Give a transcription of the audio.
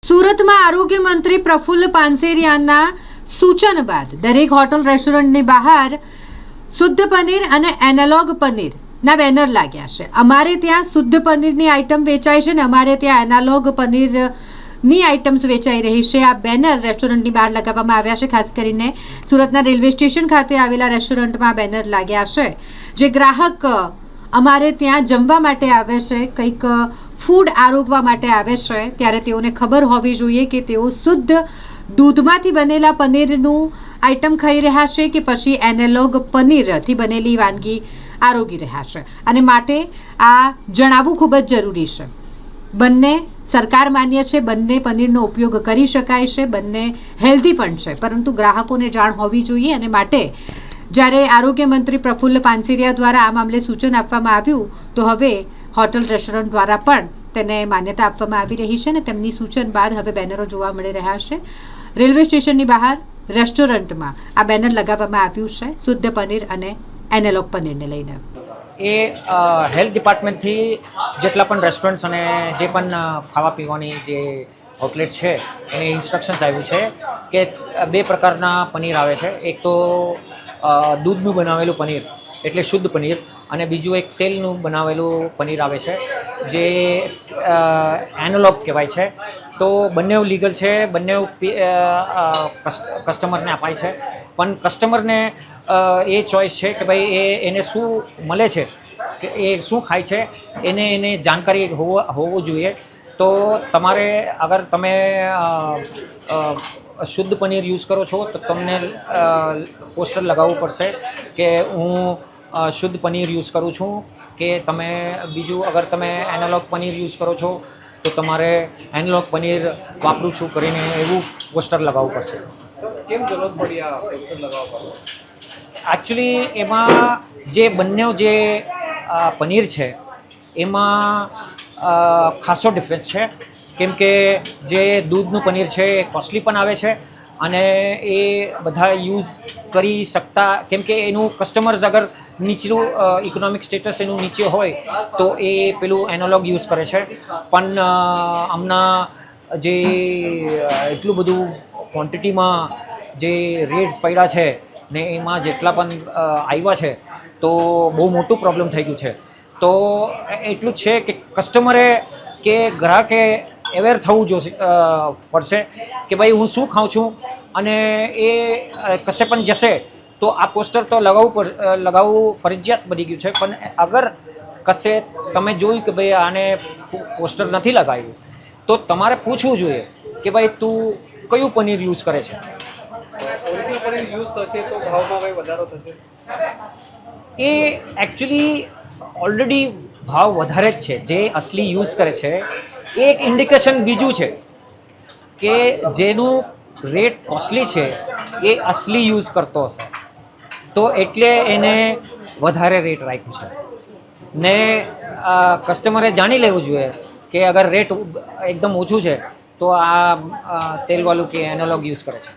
સુરતમાં આરોગ્ય મંત્રી પ્રફુલ્લ પાનસેરિયાના સૂચન બાદ દરેક હોટલ રેસ્ટોરન્ટની બહાર શુદ્ધ પનીર અને એનાલોગ પનીરના બેનર લાગ્યા છે। અમારે ત્યાં શુદ્ધ પનીરની આઇટમ વેચાય છે ને અમારે ત્યાં એનાલોગ પનીરની આઇટમ્સ વેચાઈ રહી છે। આ બેનર રેસ્ટોરન્ટની બહાર લગાવવામાં આવ્યા છે। ખાસ કરીને સુરતના રેલવે સ્ટેશન ખાતે આવેલા રેસ્ટોરન્ટમાં બેનર લાગ્યા છે। જે ગ્રાહક અમારે ત્યાં જમવા માટે આવે છે, કંઈક ફૂડ આરોગવા માટે આવે છે, ત્યારે તેઓને ખબર હોવી જોઈએ કે તેઓ શુદ્ધ દૂધમાંથી બનેલા પનીરનું આઇટમ ખાઈ રહ્યા છે કે પછી એનાલોગ પનીરથી બનેલી વાનગી આરોગી રહ્યા છે, અને માટે આ જણાવવું ખૂબ જ જરૂરી છે। બંને સરકાર માન્ય છે, બંને પનીરનો ઉપયોગ કરી શકાય છે, બંને હેલ્ધી પણ છે, પરંતુ ગ્રાહકોને જાણ હોવી જોઈએ। અને માટે જ્યારે આરોગ્ય મંત્રી પ્રફુલ્લ પાનસેરિયા દ્વારા આ મામલે સૂચન આપવામાં આવ્યું તો હવે હોટલ રેસ્ટોરન્ટ દ્વારા પણ તેને માન્યતા આપવામાં આવી રહી છે, અને તેમની સૂચન બાદ હવે બેનરો જોવા મળી રહ્યા છે। રેલવે સ્ટેશનની બહાર રેસ્ટોરન્ટમાં આ બેનર લગાવવામાં આવ્યું છે શુદ્ધ પનીર અને એનાલોગ પનીરને લઈને। એ હેલ્થ ડિપાર્ટમેન્ટથી જેટલા પણ રેસ્ટોરન્ટ્સ અને જે પણ ખાવા પીવાની જે આઉટલેટ છે એને ઇન્સ્ટ્રક્શન્સ આવ્યું છે કે બે પ્રકારના પનીર આવે છે। એક તો દૂધનું બનાવેલું પનીર એટલે શુદ્ધ પનીર, અને બીજું એક તેલનું બનાવેલું પનીર આવે છે જે એનાલોગ કહેવાય છે। તો બંને લીગલ છે, બંને કસ્ટમરને અપાય છે, પણ કસ્ટમરને એ ચોઈસ છે કે ભાઈ એને શું મળે છે, કે એ શું ખાય છે, એને જાણકારી હોવું જોઈએ। તો તમારે અગર તમે શુદ્ધ પનીર યુઝ કરો છો તો તમને પોસ્ટર લગાવવું પડશે કે હું શુદ્ધ પનીર યુઝ કરું છું, કે તમે બીજું અગર તમે એનાલોગ પનીર યુઝ કરો છો તો તમારે એનાલોગ પનીર વાપરું છું કરીને એવું પોસ્ટર લગાવવું પડશે। કેમ જરૂરત પડી આ પોસ્ટર લગાવવા પર? એકચ્યુઅલી એમાં જે બંને જે પનીર છે એમાં ખાસો ડિફરન્સ છે, કેમ કે જે દૂધનું પનીર છે એ કોસ્ટલી પણ આવે છે, અને એ બધા યુઝ કરી શકતા, કેમ કે એનું કસ્ટમર્સ અગર નીચલું ઇકોનોમિક સ્ટેટસ એનું નીચે હોય તો એ પેલું એનાલોગ યુઝ કરે છે। પણ હમણાં જે એટલું બધું ક્વોન્ટિટીમાં જે રેટ્સ પડ્યા છે ને એમાં જેટલા પણ આવ્યા છે તો બહુ મોટું પ્રોબ્લેમ થઈ ગયું છે। તો એટલું જ છે કે કસ્ટમરે કે ગ્રાહકે અવેર થવું પડશે કે ભાઈ હું શું ખાઉં છું, અને એ કશે પણ જશે તો આ પોસ્ટર તો લગાવવું ફરજિયાત બની ગયું છે। પણ અગર કશે તમે જોયું કે ભાઈ આને પોસ્ટર નથી લગાવ્યું તો તમારે પૂછવું જોઈએ કે ભાઈ તું કયું પનીર યુઝ કરે છે। ઓરિજિનલ પનીર યુઝ થશે તો ભાવમાં કંઈ વધારો થશે? એ એકચ્યુઅલી ઓલરેડી ભાવ વધારે જ છે, જે અસલી યુઝ કરે છે। એક ઇન્ડિકેશન બીજું છે કે જેનું રેટ કોસ્ટલી છે એ અસલી યુઝ કરતો હશે, તો એટલે એને વધારે રેટ રાખ્યું છે। ને કસ્ટમરે જાણી લેવું જોઈએ કે અગર રેટ એકદમ ઓછું છે તો આ તેલવાળું કે એનાલોગ યુઝ કરે છે।